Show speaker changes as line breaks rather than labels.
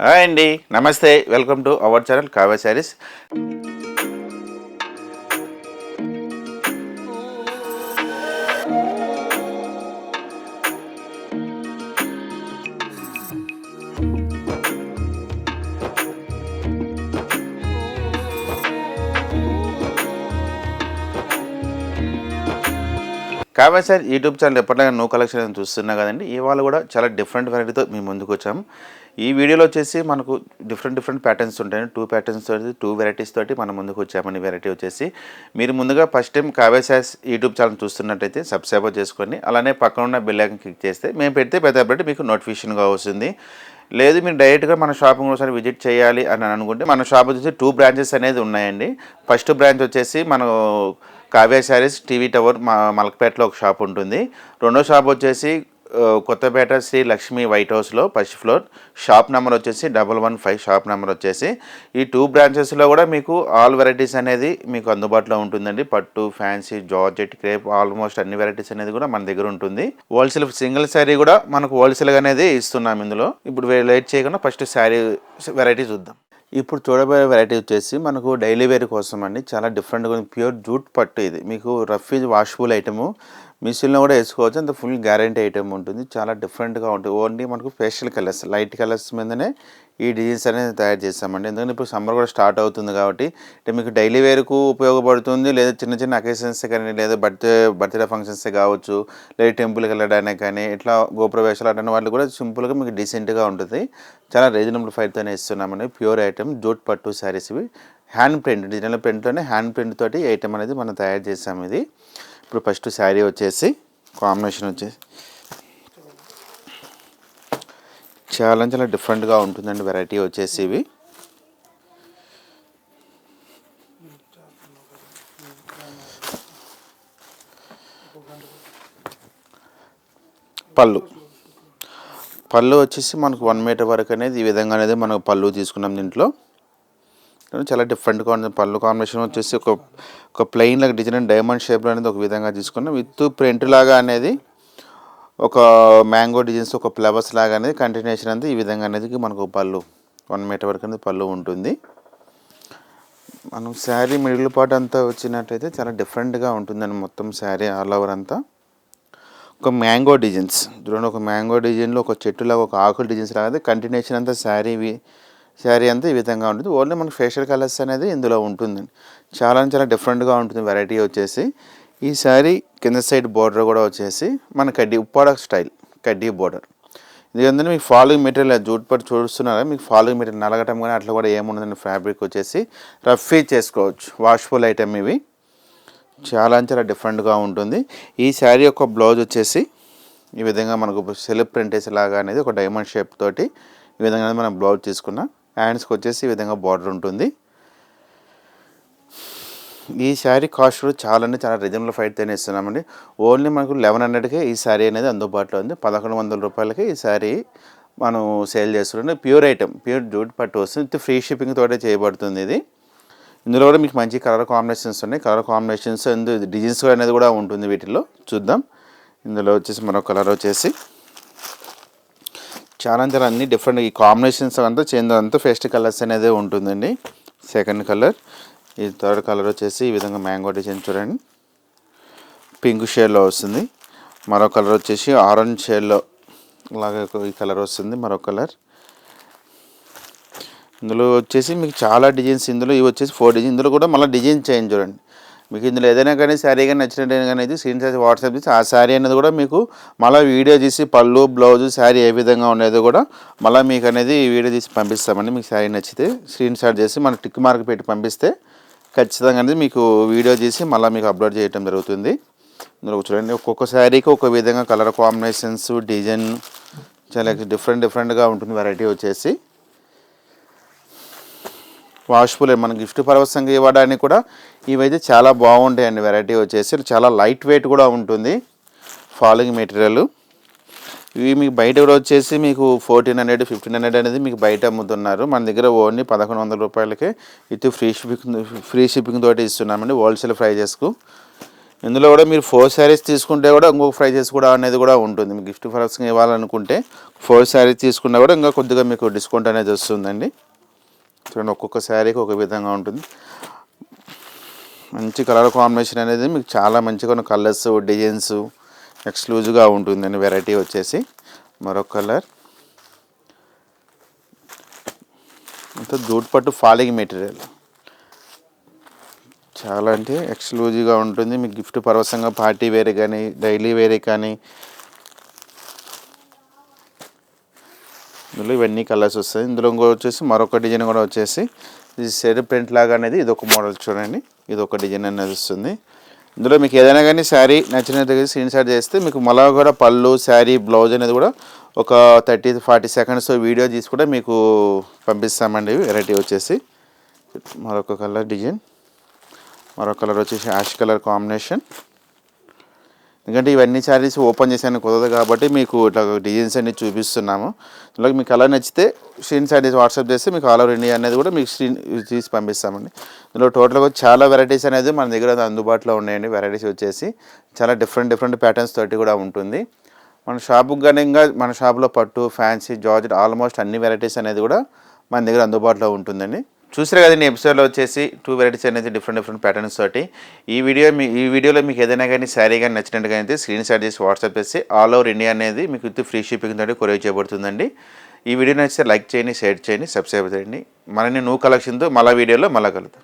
Hi అండి, నమస్తే. Welcome to our channel Kavya saris. Kavya sari YouTube channel ఎప్పటిలాగా న్యూ కలెక్షన్ చూస్తున్నా కదండి. ఇవాళ కూడా చాలా డిఫరెంట్ వెరైటీతో మీ ముందుకు వచ్చాము. ఈ వీడియోలో వచ్చేసి మనకు డిఫరెంట్ ప్యాటర్న్స్ ఉంటాయి. 2 ప్యాటర్న్స్ తోటి 2 వెరైటీస్ తోటి మనం ముందుకు వచ్చామని. వెరైటీ వచ్చేసి మీరు ముందుగా first time Kavya saris YouTube channel చూస్తున్నట్టయితే సబ్స్క్రైబ్ చేసుకొని అలానే పక్కన ఉన్న బెల్ ఐకాన్ క్లిక్ చేస్తే మేము పెడితే పెద్ద మీకు నోటిఫికేషన్గా వస్తుంది. లేదు మీరు డైరెక్ట్గా మన షాపింగ్ ఒకసారి విజిట్ చేయాలి అని అనుకుంటే మన షాప్ వచ్చేసి 2 బ్రాంచెస్ అనేది ఉన్నాయండి. ఫస్ట్ బ్రాంచ్ వచ్చేసి మనం కావ్య శారీస్ టీవీ టవర్ మలక్పేటలో ఒక షాప్ ఉంటుంది. రెండో షాప్ వచ్చేసి కొత్తపేట శ్రీ లక్ష్మీ వైట్ హౌస్లో ఫస్ట్ ఫ్లోర్. షాప్ నెంబర్ వచ్చేసి 115. షాప్ నెంబర్ వచ్చేసి ఈ 2 బ్రాంచెస్లో కూడా మీకు ఆల్ వెరైటీస్ అనేది మీకు అందుబాటులో ఉంటుందండి. పట్టు, ఫ్యాన్సీ, జార్జెట్, క్రేప్ ఆల్మోస్ట్ అన్ని వెరైటీస్ అనేది కూడా మన దగ్గర ఉంటుంది. హోల్సేల్ సింగిల్ శారీ కూడా మనకు హోల్సేల్గా అనేది ఇస్తున్నాం ఇందులో. ఇప్పుడు లేట్ చేయకుండా ఫస్ట్ శారీ వెరైటీ చూద్దాం. ఇప్పుడు చూడబోయే వెరైటీ వచ్చేసి మనకు డైలీ వేర్ కోసం అండి. చాలా డిఫరెంట్గా ప్యూర్ జూట్ పట్టు. ఇది మీకు రఫ్ ఈజ్ వాషబుల్ ఐటము, మిషన్లో కూడా వేసుకోవచ్చు. అంత ఫుల్ గ్యారంటీ ఐటమ్ ఉంటుంది. చాలా డిఫరెంట్గా ఉంటుంది. ఓన్లీ మనకు పేస్టల్ కలర్స్, లైట్ కలర్స్ మీదనే ఈ డిజైన్స్ అనేది తయారు చేస్తామండి. ఎందుకంటే ఇప్పుడు సమ్మర్ కూడా స్టార్ట్ అవుతుంది కాబట్టి అంటే మీకు డైలీ వేర్కు ఉపయోగపడుతుంది. లేదా చిన్న అకేషన్స్ కానీ, లేదా బర్త్డే ఫంక్షన్స్ కావచ్చు, లేదా టెంపుల్కి వెళ్ళడానికి కానీ, ఇట్లా గోప్రవేశాలు అనే వాళ్ళు కూడా సింపుల్గా మీకు డీసెంట్గా ఉంటుంది. చాలా రీజనబుల్ ఫైట్తోనే ఇస్తున్నామండి. ప్యూర్ ఐటమ్ జూట్ పట్టు శారీస్ ఇవి. హ్యాండ్ ప్రింట్, డిజిటల్ ప్రింట్లోనే హ్యాండ్ ప్రింట్ తోటి ఐటమ్ అనేది మనం తయారు చేస్తాము. ఇది ఇప్పుడు ఫస్ట్ శారీ వచ్చేసి కాంబినేషన్ వచ్చేసి చాలా డిఫరెంట్గా ఉంటుందండి. వెరైటీ వచ్చేసి ఇవి పళ్ళు వచ్చేసి మనకు 1 మీటర్ వరకు అనేది ఈ విధంగా అనేది మనకు పళ్ళు తీసుకున్నాం. దీంట్లో చాలా డిఫరెంట్గా ఉంటుంది. పళ్ళు కాంబినేషన్ వచ్చేసి ఒక ప్లెయిన్ లాగా డిజైన్ డైమండ్ షేప్లో అనేది ఒక విధంగా తీసుకున్నాం. విత్ ప్రింట్ లాగా అనేది ఒక మ్యాంగో డిజైన్స్, ఒక ఫ్లవర్స్ లాగా అనేది కంటిన్యూషన్ అనేది ఈ విధంగా అనేది మనకు పళ్ళు 1 మీటర్ వరకు అనేది పళ్ళు ఉంటుంది. మనం శారీ మిడిల్ పార్ట్ అంతా వచ్చినట్టయితే చాలా డిఫరెంట్గా ఉంటుందండి. మొత్తం శారీ ఆల్ ఓవర్ అంతా ఒక మ్యాంగో డిజైన్స్ చూడండి. ఒక మ్యాంగో డిజైన్లో ఒక చెట్టులాగా ఒక ఆకుల డిజైన్స్ లాగా కంటిన్యూషన్ అంతా శారీ అంతా ఈ విధంగా ఉంటుంది. ఓన్లీ మనకు ఫేషియల్ కలర్స్ అనేది ఇందులో ఉంటుందండి. చాలా డిఫరెంట్గా ఉంటుంది వెరైటీ వచ్చేసి. ఈ శారీ కింద సైడ్ బోర్డర్ కూడా వచ్చేసి మన ఉప్పాడ స్టైల్ కడ్డీ బోర్డర్. ఎందుకంటే మీకు ఫాలోయింగ్ మెటీరియల్ జూట్ పట్టు చూస్తున్నారా, మీకు ఫాలోయింగ్ మెటీరియల్ నలగటం కానీ అట్లా కూడా ఏముండదండి. ఫ్యాబ్రిక్ వచ్చేసి రఫీ చేసుకోవచ్చు, వాష్ఫుల్ ఐటమ్ ఇవి. చాలా డిఫరెంట్గా ఉంటుంది. ఈ శారీ యొక్క బ్లౌజ్ వచ్చేసి ఈ విధంగా మనకు సెల్ఫ్ ప్రింటేస్ లాగా అనేది ఒక డైమండ్ షేప్ తోటి ఈ విధంగా మనం బ్లౌజ్ తీసుకున్నాం. హ్యాండ్స్కి వచ్చేసి ఈ విధంగా బార్డర్ ఉంటుంది. ఈ శారీ కాస్ట్ కూడా చాలా రీజనబుల్ ఫైట్తోనే ఇస్తున్నామండి. ఓన్లీ మనకు 1100కే ఈ శారీ అనేది అందుబాటులో ఉంది. 1100 రూపాయలకి ఈ శారీ మనం సేల్ చేస్తున్నాం. ప్యూర్ ఐటమ్, ప్యూర్ జూట్ పట్టు వస్తుంది. ఫ్రీ షిప్పింగ్ తోటే చేయబడుతుంది ఇది. ఇందులో కూడా మీకు మంచి కలర్ కాంబినేషన్స్ ఉన్నాయి. కలర్ కాంబినేషన్స్ డిజైన్స్ అనేది కూడా ఉంటుంది. వీటిలో చూద్దాం. ఇందులో వచ్చేసి మరొక కలర్ వచ్చేసి చాలా అన్ని డిఫరెంట్ ఈ కాంబినేషన్స్ అంతా చేంజ్ అంతా ఫేస్ట్ కలర్స్ అనేది ఉంటుందండి. సెకండ్ కలర్, ఈ థర్డ్ కలర్ వచ్చేసి ఈ విధంగా మ్యాంగో డిజైన్ చూడండి, పింక్ షేడ్లో వస్తుంది. మరో కలర్ వచ్చేసి ఆరెంజ్ షేడ్లో అలాగే ఈ కలర్ వస్తుంది. మరో కలర్ ఇందులో వచ్చేసి మీకు చాలా డిజైన్స్. ఇందులో ఇవి వచ్చేసి 4 డిజైన్. ఇందులో కూడా మళ్ళీ డిజైన్ చేంజ్ చూడండి. మీకు ఇందులో ఏదైనా కానీ శారీ కానీ నచ్చినట్టయినా కానీ అయితే స్క్రీన్ షాట్ వాట్సాప్ చేసి ఆ శారీ అనేది కూడా మీకు మళ్ళీ వీడియో తీసి పళ్ళు, బ్లౌజు, శారీ ఏ విధంగా ఉండేదో కూడా మళ్ళీ మీకు అనేది వీడియో తీసి పంపిస్తామండి. మీకు శారీ నచ్చితే స్క్రీన్ షాట్ చేసి మన టిక్ మార్క్ పెట్టి పంపిస్తే ఖచ్చితంగా అనేది మీకు వీడియో తీసి మళ్ళీ మీకు అప్లోడ్ చేయడం జరుగుతుంది. ఇందులో చూడండి, ఒక్కొక్క శారీకి ఒక విధంగా కలర్ కాంబినేషన్స్, డిజైన్ చాలా డిఫరెంట్గా ఉంటుంది. వెరైటీ వచ్చేసి వాష్ఫుల్, మన గిఫ్ట్ పర్పస్గా ఇవ్వడానికి కూడా ఇవైతే చాలా బాగుంటాయండి. వెరైటీ వచ్చేసి చాలా లైట్ వెయిట్ కూడా ఉంటుంది. ఫాలోయింగ్ మెటీరియల్ ఇవి మీకు బయట కూడా వచ్చేసి మీకు 1400, 1500 అనేది మీకు బయట అమ్ముతున్నారు. మన దగ్గర ఓన్లీ 1100 రూపాయలకే విత్ ఫ్రీ షిప్పింగ్ తోటి ఇస్తున్నామండి. హోల్సేల్ ప్రైజెస్కు ఇందులో కూడా మీరు 4 శారీస్ తీసుకుంటే కూడా ఇంకొక ప్రైజెస్ కూడా అనేది కూడా ఉంటుంది. మీకు గిఫ్ట్ పర్పస్గా ఇవ్వాలనుకుంటే 4 శారీస్ తీసుకున్నా కూడా ఇంకా కొద్దిగా మీకు డిస్కౌంట్ అనేది వస్తుందండి. చూడండి ఒక్కొక్క శారీకి ఒక విధంగా ఉంటుంది. మంచి కలర్ కాంబినేషన్ అనేది మీకు చాలా మంచిగా ఉన్న కలర్స్ డిజైన్స్ ఎక్స్క్లూజివ్గా ఉంటుందండి. వెరైటీ వచ్చేసి మరొక కలర్ అంతా జూట్ పట్టు ఫాలింగ్ మెటీరియల్ చాలా అంటే ఎక్స్క్లూజివ్గా ఉంటుంది. మీకు గిఫ్ట్ పర్వసంగా పార్టీ వేర్ కానీ డైలీ వేరే కానీ ఇందులో ఇవన్నీ కలర్స్ వస్తాయి. ఇందులో ఇంకో వచ్చేసి మరొక డిజైన్ కూడా వచ్చేసి ఇది సెరీ ప్రింట్ లాగా అనేది ఇది ఒక మోడల్ చూడండి. ఇది ఒక డిజైన్ అనేది వస్తుంది. ఇందులో మీకు ఏదైనా కానీ శారీ నచ్చినట్టుగా స్క్రీన్ షాట్ చేస్తే మీకు మళ్ళా కూడా పళ్ళు శారీ బ్లౌజ్ అనేది కూడా ఒక 30-40 సెకండ్స్ వీడియో తీసి కూడా మీకు పంపిస్తామండి. వెరైటీ వచ్చేసి మరొక కలర్ డిజైన్ మరొక కలర్ వచ్చేసి యాష్ కలర్ కాంబినేషన్. ఎందుకంటే ఇవన్నీ శారీస్ ఓపెన్ చేసాను కుదరదు కాబట్టి మీకు ఇట్లా డిజైన్స్ అన్ని చూపిస్తున్నాము. ఇందులో మీకు కలర్ నచ్చితే స్క్రీన్ షాట్ చేసి వాట్సాప్ చేస్తే మీకు ఆల్ ఓవర్ ఇండియా అనేది కూడా మీకు స్క్రీన్ తీసి పంపిస్తామండి. ఇందులో టోటల్గా చాలా వెరైటీస్ అనేది మన దగ్గర అందుబాటులో ఉన్నాయండి. వెరైటీస్ వచ్చేసి చాలా డిఫరెంట్ ప్యాటర్న్స్ తోటి కూడా ఉంటుంది. మన షాపుకి కానీ ఇంకా మన షాప్లో పట్టు ఫ్యాన్సీ జార్జెట్ ఆల్మోస్ట్ అన్ని వెరైటీస్ అనేది కూడా మన దగ్గర అందుబాటులో ఉంటుందండి. చూసారు కదండి ఎపిసోడ్లో వచ్చేసి 2 వెరైటీస్ అనేది డిఫరెంట్ ప్యాటర్న్స్ తోటి. ఈ వీడియోలో మీకు ఏదైనా కానీ శారీ కానీ నచ్చినట్టుగా అయితే స్క్రీన్ షాట్ చేసి వాట్సాప్ చేసి ఆల్ ఓవర్ ఇండియా అనేది మీకు విత్ ఫ్రీ షిప్పింగ్ తోటి కొరియర్ చేయబడుతుందండి. ఈ వీడియో నచ్చితే లైక్ చేయండి, షేర్ చేయండి, సబ్స్క్రైబ్ చేయండి. మరిన్ని న్యూ కలెక్షన్తో మళ్ళీ వీడియోలో మళ్ళీ కలుద్దాం.